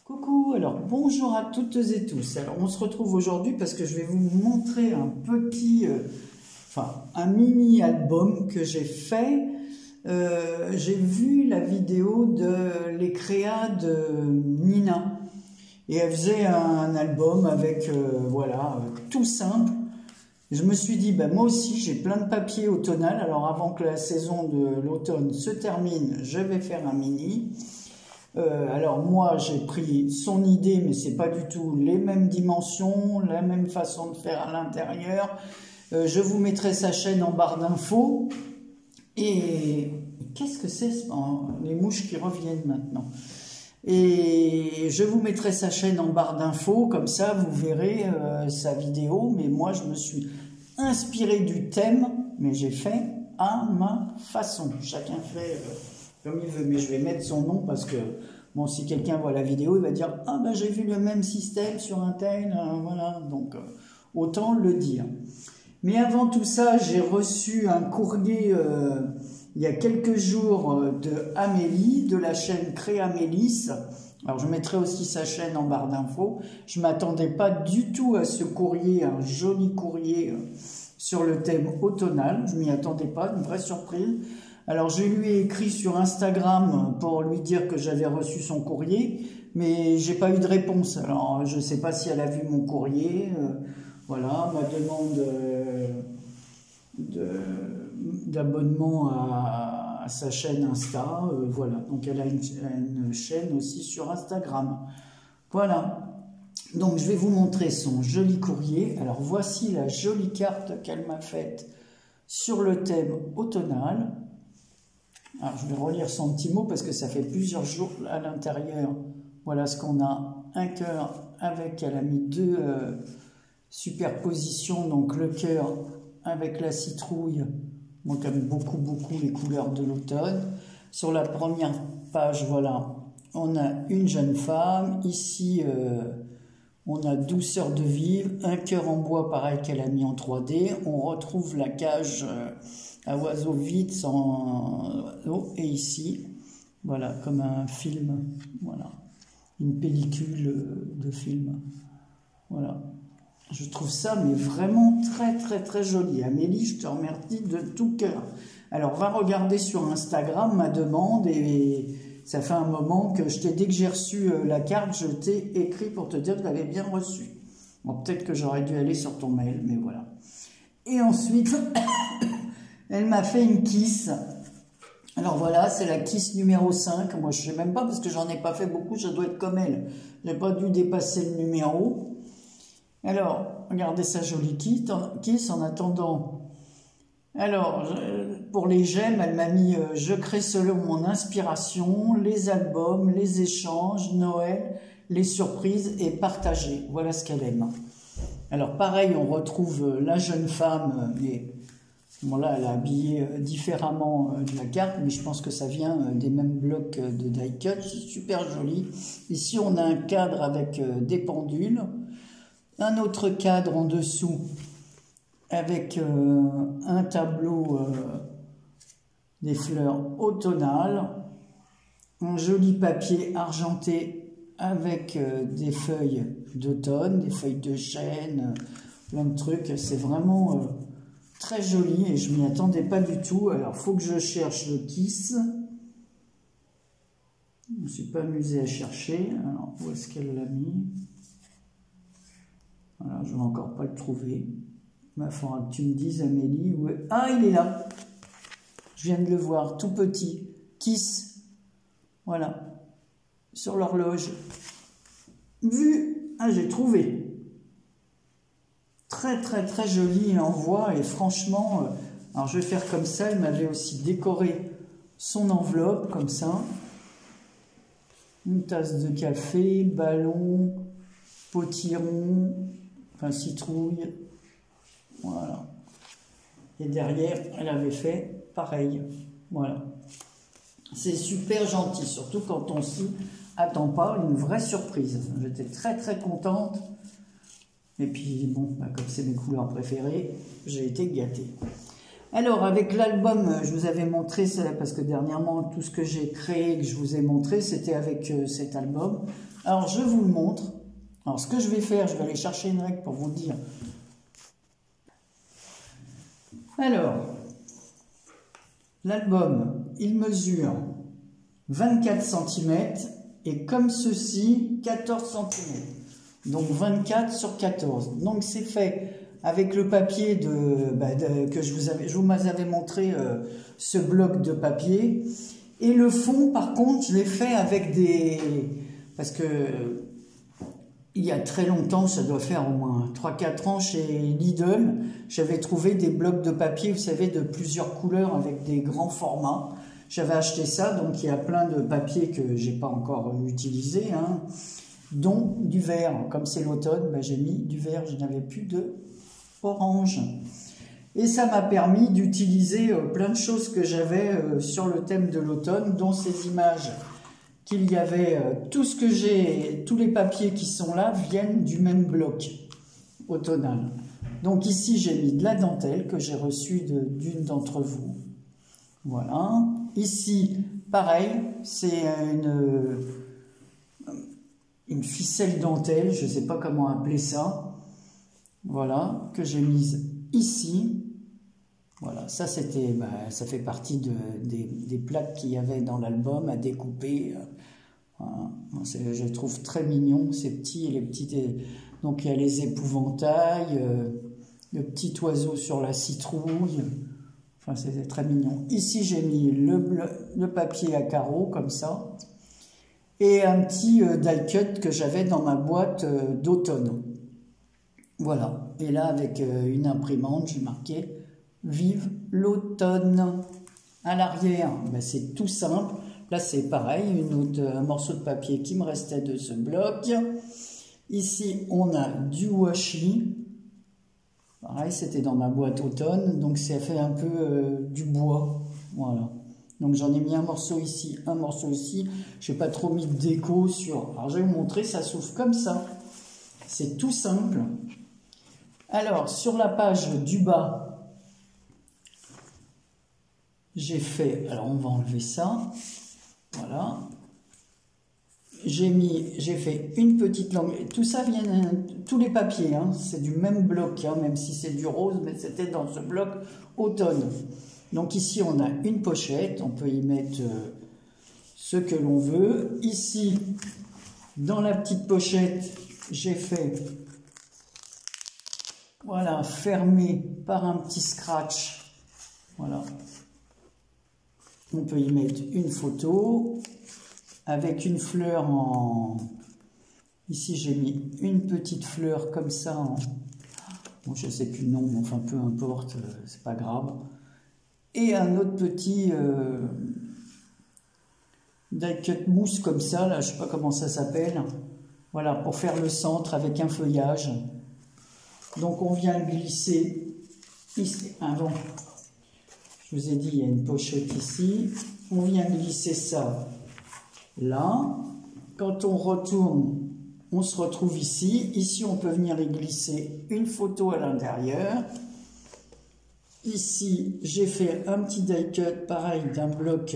Coucou, alors bonjour à toutes et tous. Alors on se retrouve aujourd'hui parce que je vais vous montrer un petit, un mini album que j'ai fait. J'ai vu la vidéo de les créas de Nina et elle faisait un album avec, tout simple. Je me suis dit, moi aussi j'ai plein de papier automnal, alors avant que la saison de l'automne se termine, je vais faire un mini. Alors moi j'ai pris son idée, mais c'est pas du tout les mêmes dimensions, la même façon de faire à l'intérieur. Je vous mettrai sa chaîne en barre d'infos. Et qu'est-ce que c'est les mouches qui reviennent maintenant? Et je vous mettrai sa chaîne en barre d'infos, comme ça vous verrez sa vidéo. Mais moi je me suis inspiré du thème, mais j'ai fait à ma façon. Chacun fait comme il veut, mais je vais mettre son nom parce que, bon, si quelqu'un voit la vidéo, il va dire « Ah ben j'ai vu le même système sur un tel, voilà », donc autant le dire. Mais avant tout ça, j'ai reçu un courrier il y a quelques jours de Amélie, de la chaîne Créamélis. Alors je mettrai aussi sa chaîne en barre d'infos. Je ne m'attendais pas du tout à ce courrier, un joli courrier sur le thème automnal. Je ne m'y attendais pas, une vraie surprise. Alors je lui ai écrit sur Instagram pour lui dire que j'avais reçu son courrier, mais j'ai pas eu de réponse. Alors je ne sais pas si elle a vu mon courrier. Voilà, ma demande d'abonnement à sa chaîne Insta. Voilà, donc elle a une chaîne aussi sur Instagram. Voilà, donc je vais vous montrer son joli courrier. Alors voici la jolie carte qu'elle m'a faite sur le thème automnal. Alors, je vais relire son petit mot parce que ça fait plusieurs jours à l'intérieur. Voilà ce qu'on a. Un cœur avec, elle a mis deux superpositions. Donc le cœur avec la citrouille. Moi, j'aime beaucoup les couleurs de l'automne. Sur la première page, voilà, on a une jeune femme. Ici, on a douceur de vivre. Un cœur en bois, pareil, qu'elle a mis en 3D. On retrouve la cage à oiseaux vides sans eau, et ici, voilà, comme un film, voilà, une pellicule de film, voilà. Je trouve ça, mais vraiment très joli. Amélie, je te remercie de tout cœur. Alors, va regarder sur Instagram ma demande, et ça fait un moment que dès que j'ai reçu la carte, je t'ai écrit pour te dire que je l'avais bien reçue. Bon, peut-être que j'aurais dû aller sur ton mail, mais voilà. Et ensuite... Elle m'a fait une kiss. Alors voilà, c'est la kiss numéro 5. Moi, je ne sais même pas parce que j'en ai pas fait beaucoup. Je dois être comme elle. Je n'ai pas dû dépasser le numéro. Alors, regardez sa jolie kiss en attendant. Alors, pour les j'aime, elle m'a mis « Je crée selon mon inspiration, les albums, les échanges, Noël, les surprises et partager. » Voilà ce qu'elle aime. Alors, pareil, on retrouve la jeune femme, mais... Bon là, elle a habillé différemment de la carte, mais je pense que ça vient des mêmes blocs de die cut. C'est super joli. Ici, on a un cadre avec des pendules. Un autre cadre en dessous avec un tableau des fleurs automnales. Un joli papier argenté avec des feuilles d'automne, des feuilles de chêne, plein de trucs. C'est vraiment... très joli et je m'y attendais pas du tout. Alors, faut que je cherche le kiss. Je ne me suis pas amusé à chercher. Alors, où est-ce qu'elle l'a mis? Voilà, je ne vais encore pas le trouver. Il faudra que tu me dises, Amélie. Où est... Ah, il est là. Je viens de le voir, tout petit. Kiss. Voilà. Sur l'horloge. Vu. Ah, j'ai trouvé. Très joli envoi et franchement, alors je vais faire comme ça, elle m'avait aussi décoré son enveloppe comme ça, une tasse de café, ballon, potiron, enfin citrouille, voilà, et derrière elle avait fait pareil, voilà, c'est super gentil, surtout quand on s'y attend pas, une vraie surprise, j'étais très contente. Et puis, bon, comme c'est mes couleurs préférées, j'ai été gâtée. Alors, avec l'album, je vous avais montré, parce que dernièrement, tout ce que j'ai créé, que je vous ai montré, c'était avec cet album. Alors, je vous le montre. Alors, ce que je vais faire, je vais aller chercher une règle pour vous dire. Alors, l'album, il mesure 24 cm et comme ceci, 14 cm. Donc 24 sur 14. Donc c'est fait avec le papier que je vous avais montré, ce bloc de papier. Et le fond, par contre, je l'ai fait avec des... Parce que il y a très longtemps, ça doit faire au moins 3-4 ans, chez Lidl, j'avais trouvé des blocs de papier, vous savez, de plusieurs couleurs avec des grands formats. J'avais acheté ça, donc il y a plein de papiers que j'ai pas encore utilisé, hein, dont du vert. Comme c'est l'automne, ben, j'ai mis du vert, je n'avais plus de orange. Et ça m'a permis d'utiliser plein de choses que j'avais sur le thème de l'automne, dont ces images qu'il y avait, tout ce que j'ai, tous les papiers qui sont là viennent du même bloc automnal. Donc ici, j'ai mis de la dentelle que j'ai reçue d'une d'entre vous. Voilà. Ici, pareil, c'est une ficelle dentelle, je ne sais pas comment appeler ça. Voilà, que j'ai mise ici. Voilà, ça c'était, ça fait partie des plaques qu'il y avait dans l'album à découper. Voilà. Je les trouve très mignons, ces petits et les petites. Donc il y a les épouvantails, le petit oiseau sur la citrouille. Enfin, c'est très mignon. Ici, j'ai mis le papier à carreaux, comme ça. Et un petit die cut que j'avais dans ma boîte d'automne. Voilà. Et là, avec une imprimante, j'ai marqué « Vive l'automne ». À l'arrière, c'est tout simple. Là, c'est pareil, un morceau de papier qui me restait de ce bloc. Ici, on a du washi. Pareil, c'était dans ma boîte automne, donc ça fait un peu du bois. Voilà. Donc j'en ai mis un morceau ici, un morceau ici. Je n'ai pas trop mis de déco sur... Alors, je vais vous montrer, ça s'ouvre comme ça. C'est tout simple. Alors, sur la page du bas, j'ai fait... Alors, on va enlever ça. Voilà. J'ai fait une petite langue. Tout ça vient... Tous les papiers, hein, c'est du même bloc, hein, même si c'est du rose, mais c'était dans ce bloc automne. Donc ici, on a une pochette. On peut y mettre ce que l'on veut. Ici, dans la petite pochette, j'ai fait... Voilà, fermé par un petit scratch. Voilà. On peut y mettre une photo avec une fleur en... Ici, j'ai mis une petite fleur comme ça. Bon, je ne sais plus le nom, mais enfin, peu importe, c'est pas grave. Et un autre petit die cut mousse comme ça, là, je ne sais pas comment ça s'appelle. Voilà, pour faire le centre avec un feuillage. Donc, on vient glisser ici. Bon, je vous ai dit, il y a une pochette ici. On vient glisser ça là. Quand on retourne, on se retrouve ici. Ici, on peut venir y glisser une photo à l'intérieur. Ici, j'ai fait un petit die cut, pareil, d'un bloc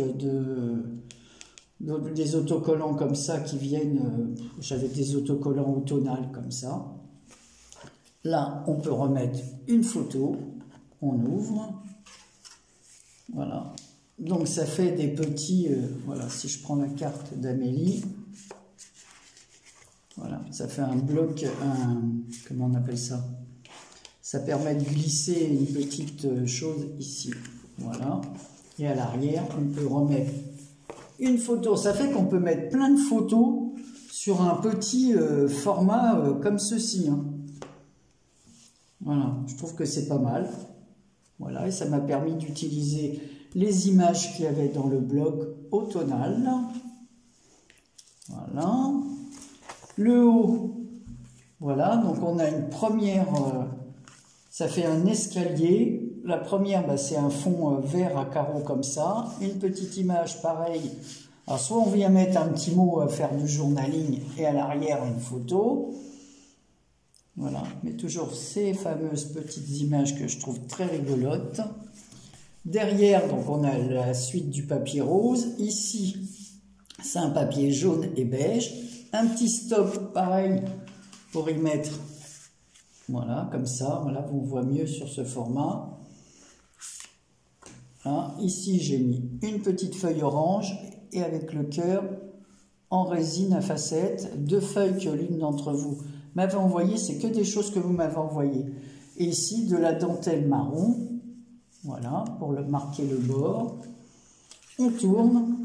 des autocollants comme ça qui viennent. J'avais des autocollants automnales comme ça. Là, on peut remettre une photo. On ouvre. Voilà. Donc, ça fait des petits... voilà, si je prends la carte d'Amélie... Voilà, ça fait un bloc, comment on appelle ça? Ça permet de glisser une petite chose ici. Voilà. Et à l'arrière, on peut remettre une photo. Ça fait qu'on peut mettre plein de photos sur un petit format comme ceci. Hein. Voilà, je trouve que c'est pas mal. Voilà, et ça m'a permis d'utiliser les images qu'il y avait dans le bloc automnal. Voilà. Le haut, voilà, donc on a une première, ça fait un escalier. La première, c'est un fond vert à carreaux comme ça. Une petite image, pareil. Alors, soit on vient mettre un petit mot à faire du journaling et à l'arrière une photo. Voilà, mais toujours ces fameuses petites images que je trouve très rigolotes. Derrière, donc on a la suite du papier rose. Ici, c'est un papier jaune et beige. un petit stop, pareil, pour y mettre, voilà, comme ça, voilà, on voit mieux sur ce format. Hein, ici, j'ai mis une petite feuille orange et avec le cœur en résine à facettes, 2 feuilles que l'une d'entre vous m'avait envoyé, c'est que des choses que vous m'avez envoyées. Et ici, de la dentelle marron, voilà, pour marquer le bord. On tourne,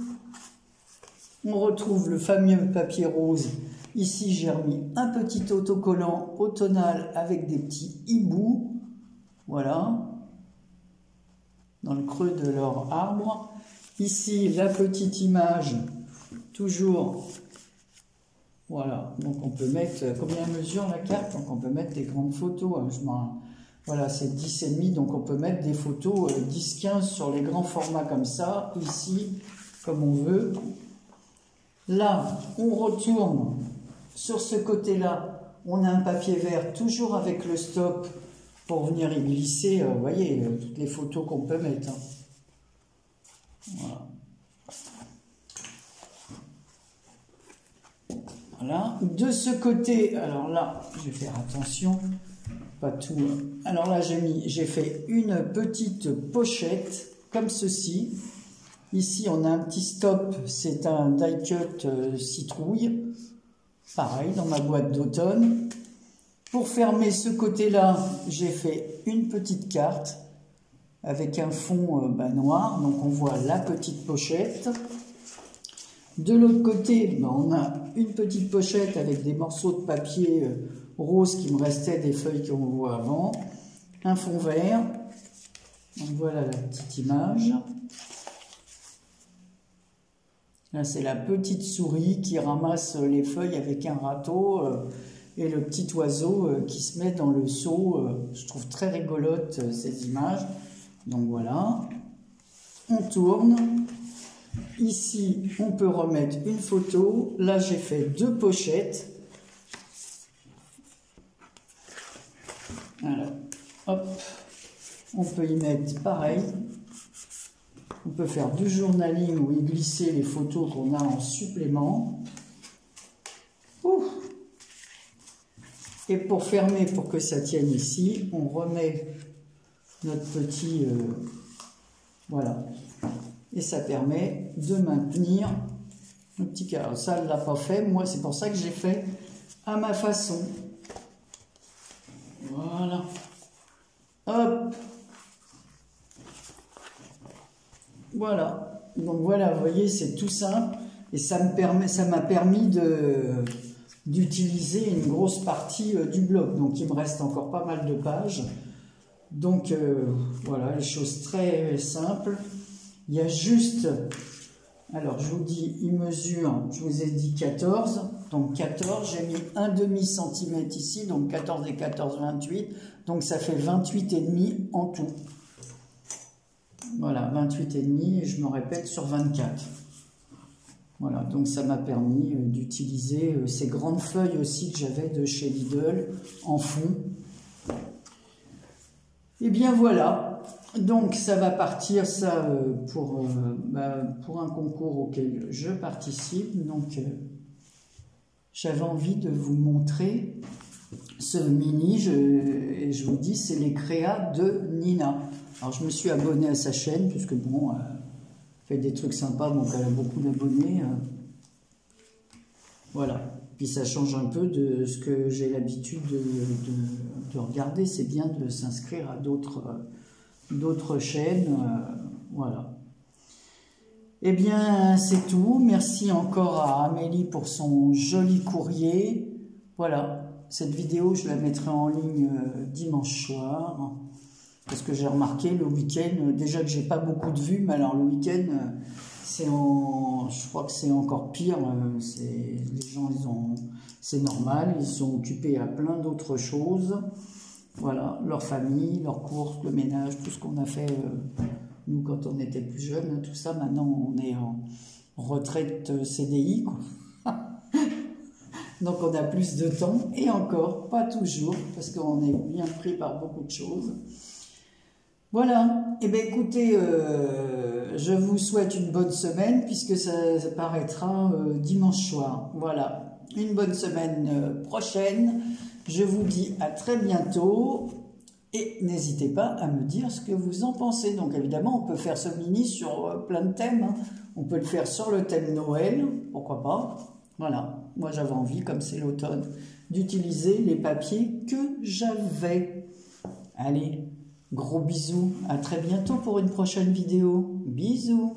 on retrouve le fameux papier rose. Ici, j'ai remis un petit autocollant automnal avec des petits hiboux, voilà, dans le creux de leur arbre. Ici, la petite image, toujours, voilà, donc on peut mettre, combien mesure la carte? Donc on peut mettre des grandes photos, hein, voilà, c'est 10,5, donc on peut mettre des photos 10-15 sur les grands formats comme ça, ici, comme on veut. Là, on retourne sur ce côté-là, on a un papier vert, toujours avec le stop, pour venir y glisser, vous voyez, toutes les photos qu'on peut mettre. Hein. Voilà. Voilà. De ce côté, alors là, je vais faire attention, pas tout. Alors là, j'ai fait une petite pochette, comme ceci. Ici, on a un petit stop, c'est un die cut citrouille. Pareil, dans ma boîte d'automne. Pour fermer ce côté-là, j'ai fait une petite carte avec un fond noir. Donc, on voit la petite pochette. De l'autre côté, on a une petite pochette avec des morceaux de papier rose qui me restaient des feuilles qu'on voit avant. Un fond vert. Donc, voilà la petite image. Là, c'est la petite souris qui ramasse les feuilles avec un râteau et le petit oiseau qui se met dans le seau. Je trouve très rigolote ces images. Donc voilà. On tourne. Ici, on peut remettre une photo. Là, j'ai fait 2 pochettes. Alors, hop. On peut y mettre pareil. On peut faire du journaling ou y glisser les photos qu'on a en supplément. Ouh. Et pour fermer, pour que ça tienne ici, on remet notre petit... voilà. Et ça permet de maintenir le petit carré. Ça, elle ne l'a pas fait. Moi, c'est pour ça que j'ai fait à ma façon. Voilà. Hop. Voilà. Donc voilà, vous voyez, c'est tout simple. Et ça m'a permis d'utiliser une grosse partie du blog. Donc, il me reste encore pas mal de pages. Donc, voilà, les choses très simples. Il y a juste, alors je vous dis, il mesure, je vous ai dit 14, donc 14, j'ai mis un demi-centimètre ici, donc 14 et 14, 28, donc ça fait 28,5 en tout. Voilà, 28,5 et je me répète sur 24. Voilà, donc ça m'a permis d'utiliser ces grandes feuilles aussi que j'avais de chez Lidl en fond. Et bien voilà. Donc ça va partir ça pour un concours auquel je participe. Donc j'avais envie de vous montrer ce mini, et je vous dis c'est les créas de Nina. Alors je me suis abonné à sa chaîne puisque bon, elle fait des trucs sympas, donc elle a beaucoup d'abonnés. Voilà. Puis ça change un peu de ce que j'ai l'habitude de regarder. C'est bien de s'inscrire à d'autres chaînes, voilà. Eh bien, c'est tout. Merci encore à Amélie pour son joli courrier. Voilà, cette vidéo, je la mettrai en ligne dimanche soir. Parce que j'ai remarqué le week-end, déjà que j'ai pas beaucoup de vues, mais alors le week-end, je crois que c'est encore pire. Les gens, c'est normal, ils sont occupés à plein d'autres choses. Voilà, leur famille, leurs courses, le ménage, tout ce qu'on a fait, nous, quand on était plus jeunes, tout ça, maintenant, on est en retraite CDI, quoi. Donc, on a plus de temps, et encore, pas toujours, parce qu'on est bien pris par beaucoup de choses. Voilà, et bien écoutez, je vous souhaite une bonne semaine puisque ça paraîtra dimanche soir. Voilà, une bonne semaine prochaine. Je vous dis à très bientôt et n'hésitez pas à me dire ce que vous en pensez. Donc évidemment, on peut faire ce mini sur plein de thèmes. Hein. On peut le faire sur le thème Noël, pourquoi pas. Voilà, moi j'avais envie, comme c'est l'automne, d'utiliser les papiers que j'avais. Allez, gros bisous, à très bientôt pour une prochaine vidéo. Bisous.